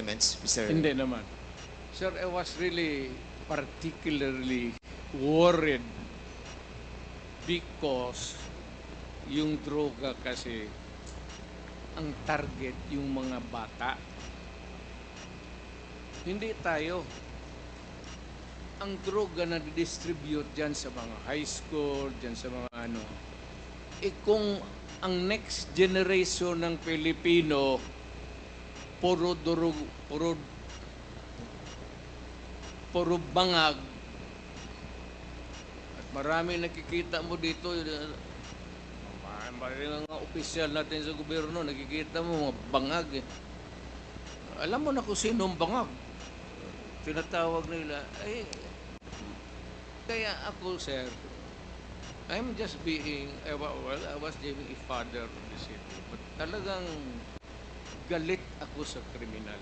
comments, Mr. Hindi naman. Sir, I was really particularly worried because yung droga kasi ang target yung mga bata. Hindi tayo. Ang droga na distribute dyan sa mga high school, dyan sa mga ano, kung ang next generation ng Pilipino puro durug, puro bangag, at marami nakikita mo dito, mga opisyal natin sa gobyerno, nakikita mo mga bangag. Alam mo na kung sino ang bangag. Tinatawag nila. Kaya ako, sir, I'm just being, I was being a father of the city. But talagang galit ako sa kriminal.